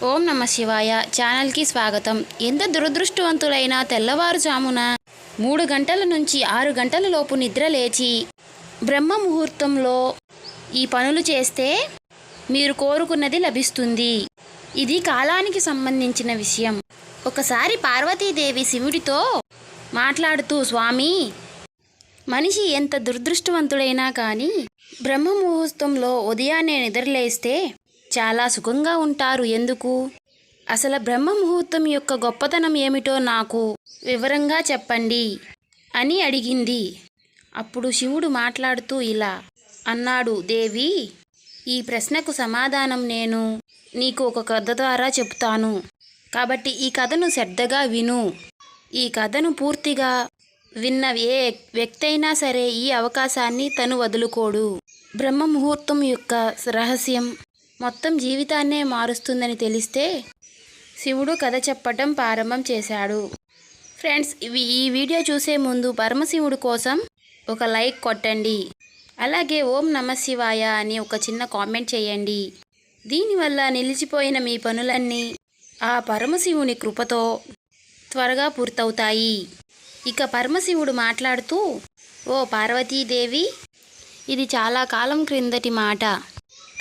ఓం నమ శివాయ ఛానల్కి స్వాగతం. ఎంత దురదృష్టవంతులైనా తెల్లవారుజామున 3 గంటల నుంచి 6 గంటల లోపు నిద్ర లేచి బ్రహ్మ ముహూర్తంలో ఈ పనులు చేస్తే మీరు కోరుకున్నది లభిస్తుంది. ఇది కాలానికి సంబంధించిన విషయం. ఒకసారి పార్వతీదేవి శివుడితో మాట్లాడుతూ, స్వామి, మనిషి ఎంత దురదృష్టవంతుడైనా కానీ బ్రహ్మ ముహూర్తంలో ఉదయాన్నే నిద్రలేస్తే చాలా సుఖంగా ఉంటారు. ఎందుకు? అసలు బ్రహ్మ ముహూర్తం యొక్క గొప్పతనం ఏమిటో నాకు వివరంగా చెప్పండి అని అడిగింది. అప్పుడు శివుడు మాట్లాడుతూ ఇలా అన్నాడు, దేవి, ఈ ప్రశ్నకు సమాధానం నేను నీకు ఒక కథ ద్వారా చెప్తాను. కాబట్టి ఈ కథను శ్రద్ధగా విను. ఈ కథను పూర్తిగా విన్న ఏ వ్యక్తి అయినా సరే ఈ అవకాశాన్ని తను వదులుకోడు. బ్రహ్మ ముహూర్తం యొక్క రహస్యం మొత్తం జీవితాన్నే మారుస్తుందని తెలిస్తే శివుడు కథ చెప్పటం ప్రారంభం చేశాడు. ఫ్రెండ్స్, ఈ వీడియో చూసే ముందు పరమశివుడు కోసం ఒక లైక్ కొట్టండి. అలాగే ఓం నమ శివాయ అని ఒక చిన్న కామెంట్ చేయండి. దీనివల్ల నిలిచిపోయిన మీ పనులన్నీ ఆ పరమశివుని కృపతో త్వరగా పూర్తవుతాయి. ఇక పరమశివుడు మాట్లాడుతూ, ఓ పార్వతీదేవి, ఇది చాలా కాలం క్రిందటి మాట.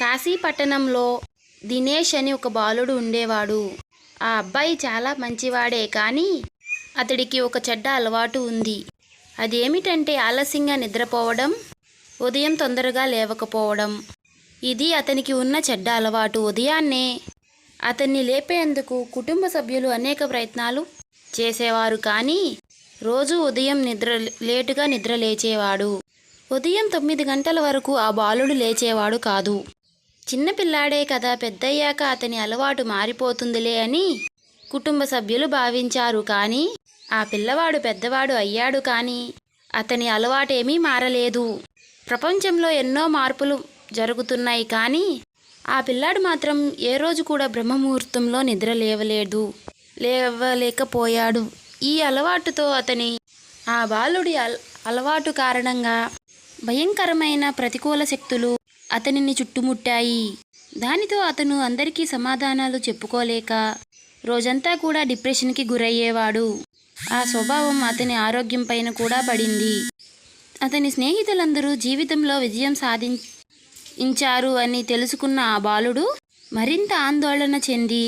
కాశీ పట్టణంలో దినేష్ అని ఒక బాలుడు ఉండేవాడు. ఆ అబ్బాయి చాలా మంచివాడే, కానీ అతడికి ఒక చెడ్డ అలవాటు ఉంది. అదేమిటంటే ఆలస్యంగా నిద్రపోవడం, ఉదయం తొందరగా లేవకపోవడం. ఇది అతనికి ఉన్న చెడ్డ అలవాటు. ఉదయాన్నే అతన్ని లేపేందుకు కుటుంబ సభ్యులు అనేక ప్రయత్నాలు చేసేవారు, కానీ రోజు ఉదయం లేటుగా నిద్ర లేచేవాడు. ఉదయం 9 గంటల వరకు ఆ బాలుడు లేచేవాడు కాదు. చిన్నపిల్లాడే కదా, పెద్దయ్యాక అతని అలవాటు మారిపోతుందిలే అని కుటుంబ సభ్యులు భావించారు. కానీ ఆ పిల్లవాడు పెద్దవాడు అయ్యాడు, కానీ అతని అలవాటేమీ మారలేదు. ప్రపంచంలో ఎన్నో మార్పులు జరుగుతున్నాయి, కానీ ఆ పిల్లాడు మాత్రం ఏ రోజు కూడా బ్రహ్మముహూర్తంలో నిద్ర లేవలేకపోయాడు. ఈ అలవాటుతో ఆ బాలుడి అలవాటు కారణంగా భయంకరమైన ప్రతికూల శక్తులు అతనిని చుట్టుముట్టాయి. దానితో అతను అందరికీ సమాధానాలు చెప్పుకోలేక రోజంతా కూడా డిప్రెషన్కి గురయ్యేవాడు. ఆ స్వభావం అతని ఆరోగ్యం పైన కూడా పడింది. అతని స్నేహితులందరూ జీవితంలో విజయం సాధించారు అని తెలుసుకున్న ఆ బాలుడు మరింత ఆందోళన చెంది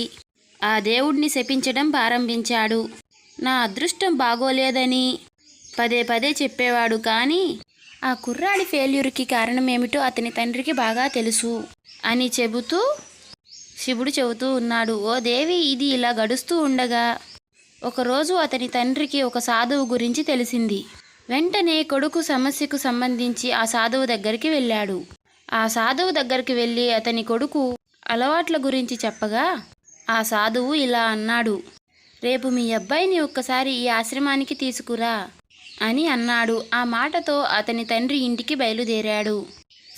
ఆ దేవుడిని శపించడం ప్రారంభించాడు. నా అదృష్టం బాగోలేదని పదే పదే చెప్పేవాడు. కానీ ఆ కుర్రాడి ఫెయిల్యూర్కి కారణమేమిటో అతని తండ్రికి బాగా తెలుసు అని శివుడు చెబుతూ ఉన్నాడు. ఓ దేవి, ఇది ఇలా గడుస్తూ ఉండగా ఒకరోజు అతని తండ్రికి ఒక సాధువు గురించి తెలిసింది. వెంటనే కొడుకు సమస్యకు సంబంధించి ఆ సాధువు దగ్గరికి వెళ్ళాడు. ఆ సాధువు దగ్గరికి వెళ్ళి అతని కొడుకు అలవాట్ల గురించి చెప్పగా ఆ సాధువు ఇలా అన్నాడు, రేపు మీ అబ్బాయిని ఒక్కసారి ఈ ఆశ్రమానికి తీసుకురా అని అన్నాడు. ఆ మాటతో అతని తండ్రి ఇంటికి బయలుదేరాడు.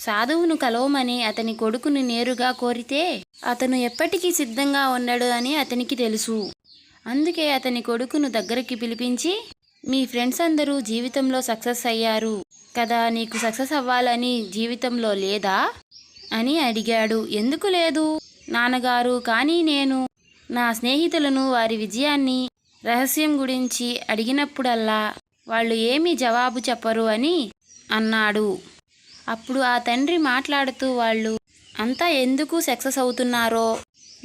సాధువును కలవమని అతని కొడుకుని నేరుగా కోరితే అతను ఎప్పటికీ సిద్ధంగా ఉండడు అని అతనికి తెలుసు. అందుకే అతని కొడుకును దగ్గరికి పిలిపించి, మీ ఫ్రెండ్స్ అందరూ జీవితంలో సక్సెస్ అయ్యారు కదా, నీకు సక్సెస్ అవ్వాలని జీవితంలో లేదా అని అడిగాడు. ఎందుకు లేదు నాన్నగారు, కానీ నేను నా స్నేహితులను వారి విజయాన్ని రహస్యం గురించి అడిగినప్పుడల్లా వాళ్ళు ఏమీ జవాబు చెప్పరు అని అన్నాడు. అప్పుడు ఆ తండ్రి మాట్లాడుతూ, వాళ్ళు అంతా ఎందుకు సక్సెస్ అవుతున్నారో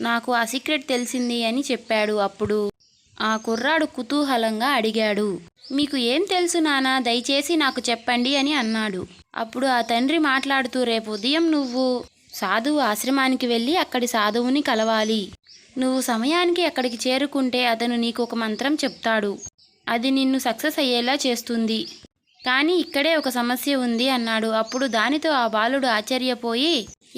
నాకు ఆ సీక్రెట్ తెలిసింది అని చెప్పాడు. అప్పుడు ఆ కుర్రాడు కుతూహలంగా అడిగాడు, మీకు ఏం తెలుసు నాన్న, దయచేసి నాకు చెప్పండి అని అన్నాడు. అప్పుడు ఆ తండ్రి మాట్లాడుతూ, రేపు ఉదయం నువ్వు సాధువు ఆశ్రమానికి వెళ్ళి అక్కడి సాధువుని కలవాలి. నువ్వు సమయానికి అక్కడికి చేరుకుంటే అతను నీకు ఒక మంత్రం చెప్తాడు. అది నిన్ను సక్సెస్ అయ్యేలా చేస్తుంది. కానీ ఇక్కడే ఒక సమస్య ఉంది అన్నాడు. అప్పుడు దానితో ఆ బాలుడు ఆశ్చర్యపోయి,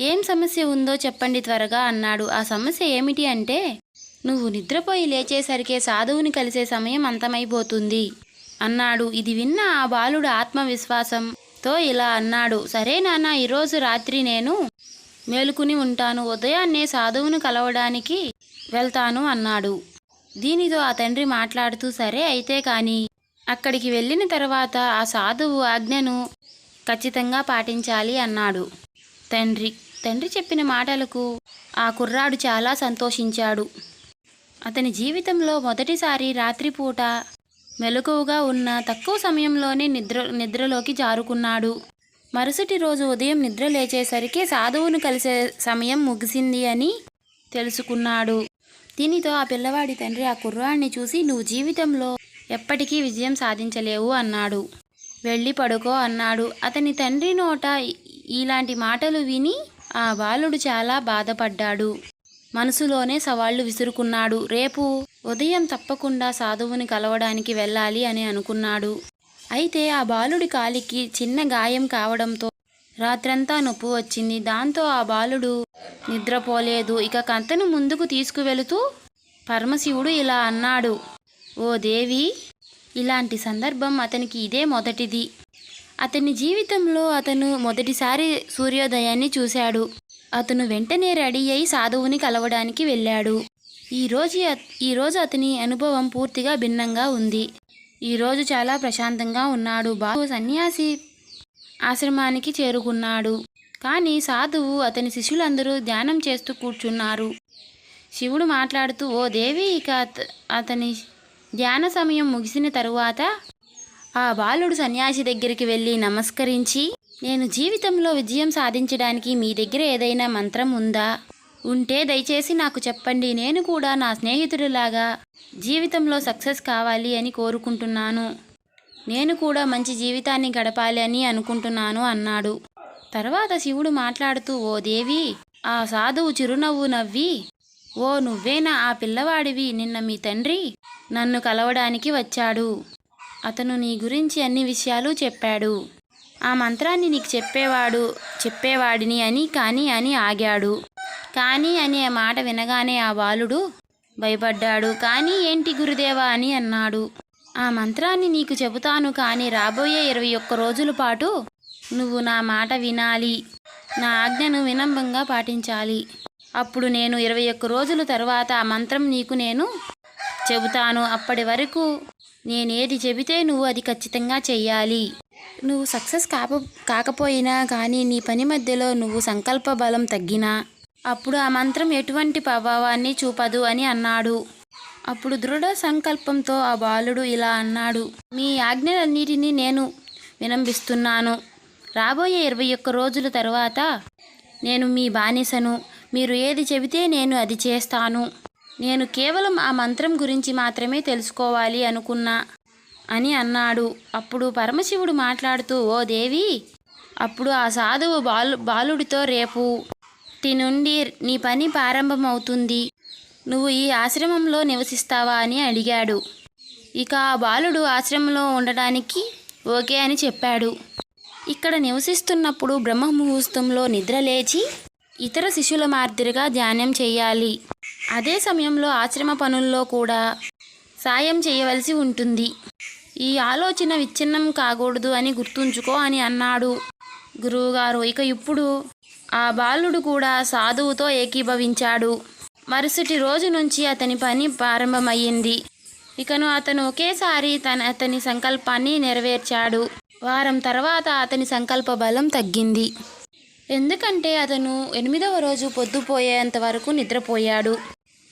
ఏం సమస్య ఉందో చెప్పండి త్వరగా అన్నాడు. ఆ సమస్య ఏమిటి అంటే, నువ్వు నిద్రపోయి లేచేసరికే సాధువుని కలిసే సమయం అంతమైపోతుంది అన్నాడు. ఇది విన్న ఆ బాలుడు ఆత్మవిశ్వాసంతో ఇలా అన్నాడు, సరే నాన్న, ఈరోజు రాత్రి నేను మేలుకుని ఉంటాను, ఉదయాన్నే సాధువును కలవడానికి వెళ్తాను అన్నాడు. దీనితో ఆ తండ్రి మాట్లాడుతూ, సరే అయితే కానీ అక్కడికి వెళ్ళిన తర్వాత ఆ సాధువు ఆజ్ఞను ఖచ్చితంగా పాటించాలి అన్నాడు తండ్రి. తండ్రి చెప్పిన మాటలకు ఆ కుర్రాడు చాలా సంతోషించాడు. అతని జీవితంలో మొదటిసారి రాత్రిపూట మెలకువగా ఉన్న తక్కువ సమయంలోనే నిద్రలోకి జారుకున్నాడు. మరుసటి రోజు ఉదయం నిద్ర లేచేసరికి సాధువును కలిసే సమయం ముగిసింది అని తెలుసుకున్నాడు. దీనితో ఆ పిల్లవాడి తండ్రి ఆ కుర్రాడిని చూసి, నువ్వు జీవితంలో ఎప్పటికీ విజయం సాధించలేవు అన్నాడు. వెళ్ళి పడుకో అన్నాడు. అతని తండ్రి నోట ఇలాంటి మాటలు విని ఆ బాలుడు చాలా బాధపడ్డాడు. మనసులోనే సవాళ్లు విసురుకున్నాడు. రేపు ఉదయం తప్పకుండా సాధువుని కలవడానికి వెళ్ళాలి అని అనుకున్నాడు. అయితే ఆ బాలుడి కాలికి చిన్న గాయం కావడంతో రాత్రంతా నొప్పి వచ్చింది. దాంతో ఆ బాలుడు నిద్రపోలేదు. ఇక కథను ముందుకు తీసుకువెళుతూ పరమశివుడు ఇలా అన్నాడు, ఓ దేవి, ఇలాంటి సందర్భం అతనికి ఇదే మొదటిది. అతని జీవితంలో అతను మొదటిసారి సూర్యోదయాన్ని చూశాడు. అతను వెంటనే రెడీ అయి సాధువుని కలవడానికి వెళ్ళాడు. ఈరోజు అతని అనుభవం పూర్తిగా భిన్నంగా ఉంది. ఈరోజు చాలా ప్రశాంతంగా ఉన్నాడు. బాబు సన్యాసి ఆశ్రమానికి చేరుకున్నాడు. కానీ సాధువు అతని శిష్యులందరూ ధ్యానం చేస్తూ కూర్చున్నారు. శివుడు మాట్లాడుతూ, ఓ దేవి, ఇక అతని ధ్యాన సమయం ముగిసిన తరువాత ఆ బాలుడు సన్యాసి దగ్గరికి వెళ్ళి నమస్కరించి, నేను జీవితంలో విజయం సాధించడానికి మీ దగ్గర ఏదైనా మంత్రం ఉందా? ఉంటే దయచేసి నాకు చెప్పండి. నేను కూడా నా స్నేహితుడిలాగా జీవితంలో సక్సెస్ కావాలి అని కోరుకుంటున్నాను. నేను కూడా మంచి జీవితాన్ని గడపాలి అని అనుకుంటున్నాను అన్నాడు. తర్వాత శివుడు మాట్లాడుతూ, ఓ దేవి, ఆ సాధువు చిరునవ్వు నవ్వి, ఓ నువ్వేనా ఆ పిల్లవాడివి? నిన్న మీ తండ్రి నన్ను కలవడానికి వచ్చాడు. అతను నీ గురించి అన్ని విషయాలు చెప్పాడు. ఆ మంత్రాన్ని నీకు చెప్పేవాడిని అని ఆగాడు. కానీ అనే మాట వినగానే ఆ బాలుడు భయపడ్డాడు. కానీ ఏంటి గురుదేవా అని అన్నాడు. ఆ మంత్రాన్ని నీకు చెబుతాను, కానీ రాబోయే 21 రోజుల పాటు నువ్వు నా మాట వినాలి. నా ఆజ్ఞను వినమ్రంగా పాటించాలి. అప్పుడు నేను 21 రోజుల తర్వాత ఆ మంత్రం నీకు నేను చెబుతాను. అప్పటి వరకు నేనేది చెబితే నువ్వు అది ఖచ్చితంగా చెయ్యాలి. నువ్వు సక్సెస్ కాకపోయినా కానీ నీ పని మధ్యలో నువ్వు సంకల్ప బలం తగ్గినా అప్పుడు ఆ మంత్రం ఎటువంటి ప్రభావాన్ని చూపదు అని అన్నాడు. అప్పుడు దృఢ సంకల్పంతో ఆ బాలుడు ఇలా అన్నాడు, మీ ఆజ్ఞలన్నిటినీ నేను వినంబిస్తున్నాను. రాబోయే 21 రోజుల తర్వాత నేను మీ బానిసను. మీరు ఏది చెబితే నేను అది చేస్తాను. నేను కేవలం ఆ మంత్రం గురించి మాత్రమే తెలుసుకోవాలి అనుకున్నా అని అన్నాడు. అప్పుడు పరమశివుడు మాట్లాడుతూ, ఓ దేవి, అప్పుడు ఆ సాధువు బాలుడితో రేపటి నుండి నీ పని ప్రారంభమవుతుంది. నువ్వు ఈ ఆశ్రమంలో నివసిస్తావా అని అడిగాడు. ఇక ఆ బాలుడు ఆశ్రమంలో ఉండడానికి ఓకే అని చెప్పాడు. ఇక్కడ నివసిస్తున్నప్పుడు బ్రహ్మ ముహూర్తంలో నిద్రలేచి ఇతర శిష్యుల మాదిరిగా ధ్యానం చేయాలి. అదే సమయంలో ఆశ్రమ పనుల్లో కూడా సాయం చేయవలసి ఉంటుంది. ఈ ఆలోచన విచ్ఛిన్నం కాకూడదు అని గుర్తుంచుకో అని అన్నాడు గురువుగారు. ఇక ఇప్పుడు ఆ బాలుడు కూడా సాధువుతో ఏకీభవించాడు. మరుసటి రోజు నుంచి అతని పని ప్రారంభమయ్యింది. ఇకను అతను ఒకేసారి అతని సంకల్పాన్ని నెరవేర్చాడు. వారం తర్వాత అతని సంకల్ప బలం తగ్గింది. ఎందుకంటే అతను 8వ రోజు పొద్దుపోయేంత వరకు నిద్రపోయాడు.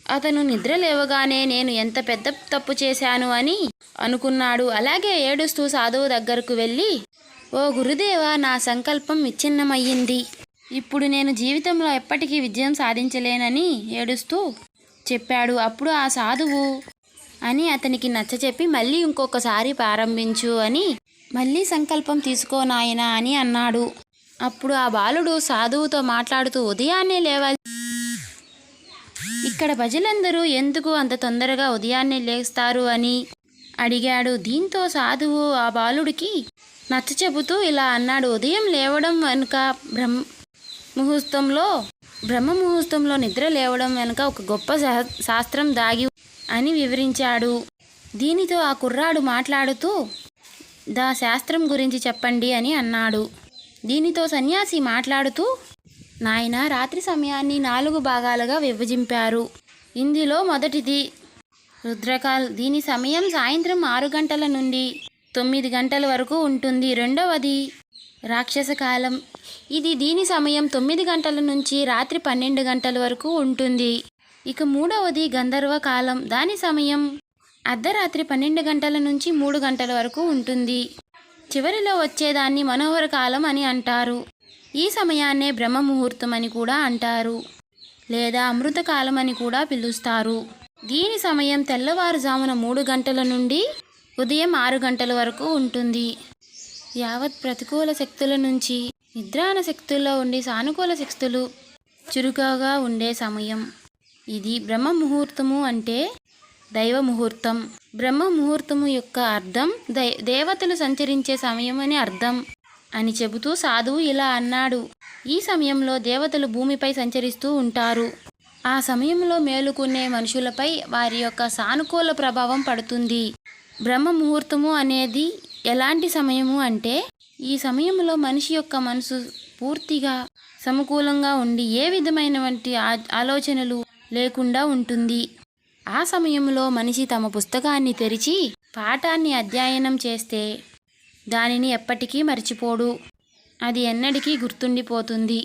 అతను నిద్ర లేవగానే నేను ఎంత పెద్ద తప్పు చేశాను అని అనుకున్నాడు. అలాగే ఏడుస్తూ సాధువు దగ్గరకు వెళ్ళి, ఓ గురుదేవా, నా సంకల్పం విచ్ఛిన్నమయ్యింది. ఇప్పుడు నేను జీవితంలో ఎప్పటికీ విజయం సాధించలేనని ఏడుస్తూ చెప్పాడు. అప్పుడు ఆ సాధువు అని అతనికి నచ్చచెప్పి, మళ్ళీ ఇంకొకసారి ప్రారంభించు అని, మళ్ళీ సంకల్పం తీసుకో నాయనా అని అన్నాడు. అప్పుడు ఆ బాలుడు సాధువుతో మాట్లాడుతూ, ఉదయాన్నే లేవాలి. ఇక్కడ ప్రజలందరూ ఎందుకు అంత తొందరగా ఉదయాన్నే లేస్తారు అని అడిగాడు. దీంతో సాధువు ఆ బాలుడికి నచ్చచెబుతూ ఇలా అన్నాడు, ఉదయం లేవడం వెనుక బ్రహ్మ ముహూర్తంలో నిద్ర లేవడం వెనుక ఒక గొప్ప శాస్త్రం దాగి అని వివరించాడు. దీనితో ఆ కుర్రాడు మాట్లాడుతూ, దా శాస్త్రం గురించి చెప్పండి అని అన్నాడు. దీనితో సన్యాసి మాట్లాడుతూ, నాయనా, రాత్రి సమయాన్ని 4 భాగాలుగా విభజింపారు. ఇందులో మొదటిది రుద్రకాల్. దీని సమయం సాయంత్రం 6 గంటల నుండి 9 గంటల వరకు ఉంటుంది. రెండవది రాక్షస కాలం. దీని సమయం 9 గంటల నుంచి రాత్రి 12 గంటల వరకు ఉంటుంది. ఇక మూడవది గంధర్వ కాలం. దాని సమయం అర్ధరాత్రి 12 గంటల నుంచి 3 గంటల వరకు ఉంటుంది. చివరిలో వచ్చేదాన్ని మనోహర కాలం అని అంటారు. ఈ సమయాన్నే బ్రహ్మ ముహూర్తం అని కూడా అంటారు, లేదా అమృతకాలం అని కూడా పిలుస్తారు. దీని సమయం తెల్లవారుజామున 3 గంటల నుండి ఉదయం 6 గంటల వరకు ఉంటుంది. యావత్ ప్రతికూల శక్తుల నుంచి నిద్రాణ శక్తుల్లో ఉండి సానుకూల శక్తులు చురుకుగా ఉండే సమయం ఇది. బ్రహ్మ ముహూర్తము అంటే దైవ ముహూర్తం. బ్రహ్మ ముహూర్తము యొక్క అర్థం దేవతలు సంచరించే సమయం అని అర్థం అని చెబుతూ సాధువు ఇలా అన్నాడు. ఈ సమయంలో దేవతలు భూమిపై సంచరిస్తూ ఉంటారు. ఆ సమయంలో మేలుకునే మనుషులపై వారి యొక్క సానుకూల ప్రభావం పడుతుంది. బ్రహ్మ ముహూర్తము అనేది ఎలాంటి సమయము అంటే ఈ సమయంలో మనిషి యొక్క మనసు పూర్తిగా సమకూలంగా ఉండి ఏ విధమైనటువంటి ఆలోచనలు లేకుండా ఉంటుంది. ఆ సమయంలో మనిషి తమ పుస్తకాన్ని తెరిచి పాఠాన్ని అధ్యయనం చేస్తే దానిని ఎప్పటికీ మర్చిపోడు. అది ఎన్నటికీ గుర్తుండిపోతుంది.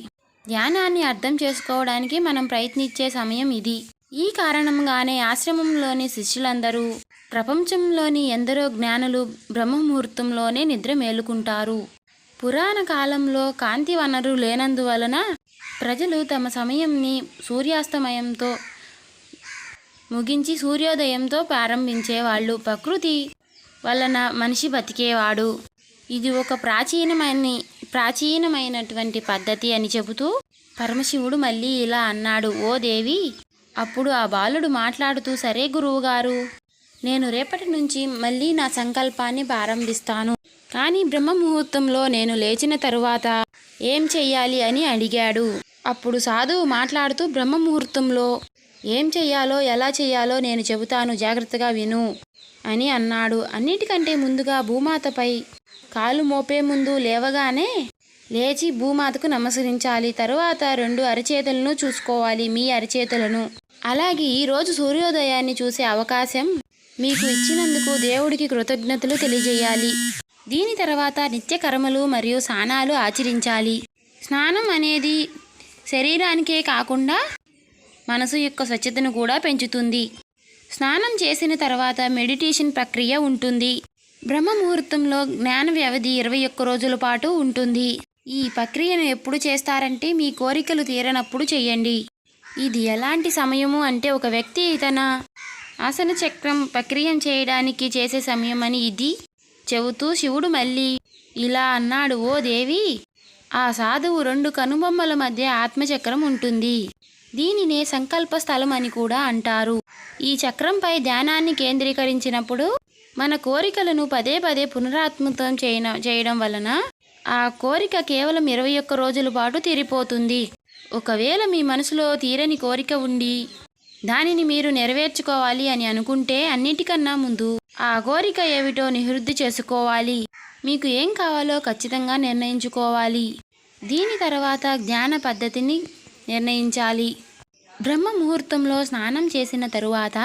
ధ్యానాన్ని అర్థం చేసుకోవడానికి మనం ప్రయత్నించే సమయం ఇది. ఈ కారణంగానే ఆశ్రమంలోని శిష్యులందరూ, ప్రపంచంలోని ఎందరో జ్ఞానులు బ్రహ్మ ముహూర్తంలోనే నిద్ర మేలుకుంటారు. పురాణ కాలంలో కాంతి వనరు లేనందువలన ప్రజలు తమ సమయంని సూర్యాస్తమయంతో ముగించి సూర్యోదయంతో ప్రారంభించేవాళ్ళు. ప్రకృతి వలన మనిషి బతికేవాడు. ఇది ఒక ప్రాచీనమైనటువంటి పద్ధతి అని చెబుతూ పరమశివుడు మళ్ళీ ఇలా అన్నాడు. ఓ దేవి! అప్పుడు ఆ బాలుడు మాట్లాడుతూ, సరే గురువుగారు, నేను రేపటి నుంచి మళ్ళీ నా సంకల్పాన్ని ప్రారంభిస్తాను. కానీ బ్రహ్మ ముహూర్తంలో నేను లేచిన తరువాత ఏం చెయ్యాలి అని అడిగాడు. అప్పుడు సాధువు మాట్లాడుతూ, బ్రహ్మ ముహూర్తంలో ఏం చెయ్యాలో ఎలా చెయ్యాలో నేను చెబుతాను, జాగ్రత్తగా విను అని అన్నాడు. అన్నిటికంటే ముందుగా భూమాతపై కాలు మోపే ముందు లేవగానే లేచి భూమాతకు నమస్కరించాలి. తరువాత 2 అరచేతులను చూసుకోవాలి, మీ అరచేతులను. అలాగే ఈరోజు సూర్యోదయాన్ని చూసే అవకాశం మీకు ఇచ్చినందుకు దేవుడికి కృతజ్ఞతలు తెలియజేయాలి. దీని తర్వాత నిత్య కర్మలు మరియు స్నానాలు ఆచరించాలి. స్నానం అనేది శరీరానికే కాకుండా మనసు యొక్క స్వచ్ఛతను కూడా పెంచుతుంది. స్నానం చేసిన తర్వాత మెడిటేషన్ ప్రక్రియ ఉంటుంది. బ్రహ్మ ముహూర్తంలో జ్ఞాన వ్యవధి 21 రోజుల పాటు ఉంటుంది. ఈ ప్రక్రియను ఎప్పుడు చేస్తారంటే మీ కోరికలు తీరనప్పుడు చేయండి. ఇది ఎలాంటి సమయము అంటే ఒక వ్యక్తి తన ఆసన చక్రం ప్రక్రియ చేయడానికి చేసే సమయం అని ఇది చెబుతూ శివుడు మళ్ళీ ఇలా అన్నాడు. ఓ దేవి! ఆ సాధువు 2 కనుబొమ్మల మధ్య ఆత్మచక్రం ఉంటుంది. దీనినే సంకల్ప స్థలం అని కూడా అంటారు. ఈ చక్రంపై ధ్యానాన్ని కేంద్రీకరించినప్పుడు మన కోరికలను పదే పదే పునరాత్మతం చేయడం వలన ఆ కోరిక కేవలం 21 రోజుల పాటు తీరిపోతుంది. ఒకవేళ మీ మనసులో తీరని కోరిక ఉండి దానిని మీరు నెరవేర్చుకోవాలి అని అనుకుంటే అన్నిటికన్నా ముందు ఆ కోరిక ఏమిటో నివృత్తి చేసుకోవాలి. మీకు ఏం కావాలో ఖచ్చితంగా నిర్ణయించుకోవాలి. దీని తర్వాత జ్ఞాన పద్ధతిని నిర్ణయించాలి. బ్రహ్మ ముహూర్తంలో స్నానం చేసిన తరువాత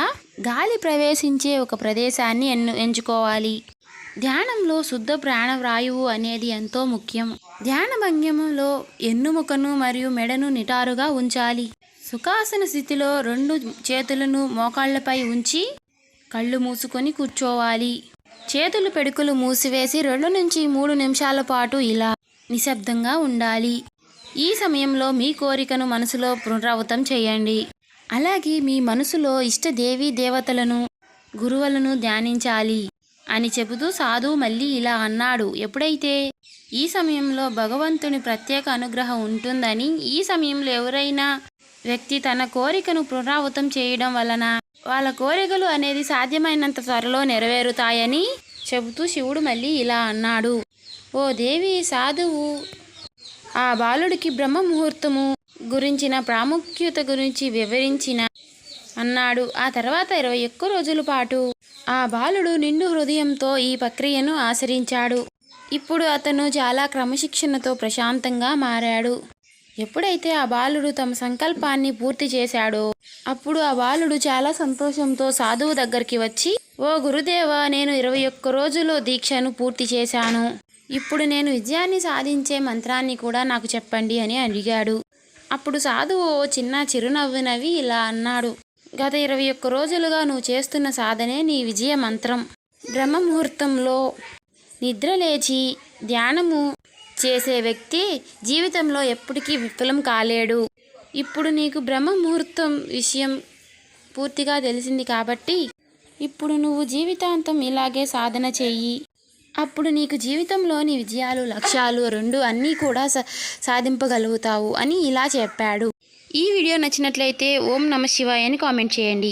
గాలి ప్రవేశించే ఒక ప్రదేశాన్ని ఎంచుకోవాలి. ధ్యానంలో శుద్ధ ప్రాణవాయువు అనేది ఎంతో ముఖ్యం. ధ్యాన భంగిమలో ఎన్నుముకను మరియు మెడను నిటారుగా ఉంచాలి. సుఖాసన స్థితిలో 2 చేతులను మోకాళ్లపై ఉంచి కళ్ళు మూసుకొని కూర్చోవాలి. చేతులు పెడుకులు మూసివేసి 2 నుంచి 3 నిమిషాల పాటు ఇలా నిశ్శబ్దంగా ఉండాలి. ఈ సమయంలో మీ కోరికను మనసులో పునరావృతం చేయండి. అలాగే మీ మనసులో ఇష్ట దేవీ దేవతలను, గురువులను ధ్యానించాలి అని చెబుతూ సాధువు మళ్ళీ ఇలా అన్నాడు. ఎప్పుడైతే ఈ సమయంలో భగవంతుని ప్రత్యేక అనుగ్రహం ఉంటుందని, ఈ సమయంలో ఎవరైనా వ్యక్తి తన కోరికను పునరావృతం చేయడం వలన వాళ్ళ కోరికలు అనేది సాధ్యమైనంత త్వరలో నెరవేరుతాయని చెబుతూ శివుడు మళ్ళీ ఇలా అన్నాడు. ఓ దేవి! సాధువు ఆ బాలుడికి బ్రహ్మ ముహూర్తము గురించిన ప్రాముఖ్యత గురించి వివరించిన అన్నాడు. ఆ తర్వాత 21 రోజుల పాటు ఆ బాలుడు నిండు హృదయంతో ఈ ప్రక్రియను ఆచరించాడు. ఇప్పుడు అతను చాలా క్రమశిక్షణతో ప్రశాంతంగా మారాడు. ఎప్పుడైతే ఆ బాలుడు తమ సంకల్పాన్ని పూర్తి చేశాడో అప్పుడు ఆ బాలుడు చాలా సంతోషంతో సాధువు దగ్గరికి వచ్చి, ఓ గురుదేవా, నేను 21 రోజులు దీక్షను పూర్తి చేశాను. ఇప్పుడు నేను విజయాన్ని సాధించే మంత్రాన్ని కూడా నాకు చెప్పండి అని అడిగాడు. అప్పుడు సాధువు ఓ చిన్న చిరునవ్వు నవ్వి ఇలా అన్నాడు. గత 21 రోజులుగా నువ్వు చేస్తున్న సాధనే నీ విజయ మంత్రం. బ్రహ్మ ముహూర్తంలో నిద్ర లేచి ధ్యానము చేసే వ్యక్తి జీవితంలో ఎప్పటికీ విఫలం కాలేడు. ఇప్పుడు నీకు బ్రహ్మ ముహూర్తం విషయం పూర్తిగా తెలిసింది కాబట్టి ఇప్పుడు నువ్వు జీవితాంతం ఇలాగే సాధన చెయ్యి. అప్పుడు నీకు జీవితంలోని విజయాలు, లక్ష్యాలు రెండు అన్నీ కూడా సాధింపగలుగుతావు అని ఇలా చెప్పాడు. ఈ వీడియో నచ్చినట్లయితే ఓం నమః శివాయ అని కామెంట్ చేయండి.